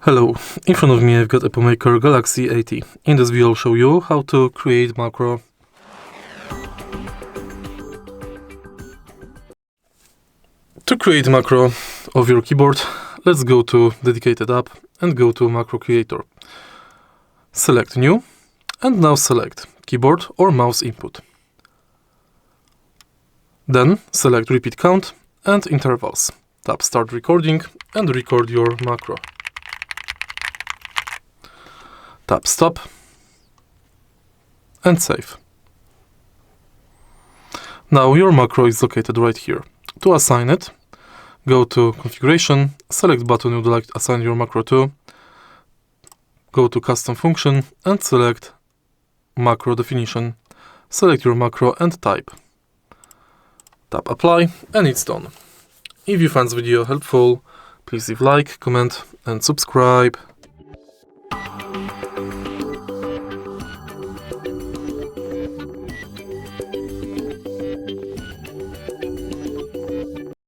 Hello, in front of me I've got EPOMAKER Galaxy80. In this video I'll show you how to create macro. To create macro of your keyboard, let's go to dedicated app and go to macro creator. Select new and now select keyboard or mouse input. Then select repeat count and intervals. Tap start recording and record your macro. Tap stop and save. Now your macro is located right here. To assign it, go to configuration, select button you'd like to assign your macro to, go to custom function and select macro definition. Select your macro and type. Tap apply and it's done. If you found this video helpful, please leave like, comment and subscribe.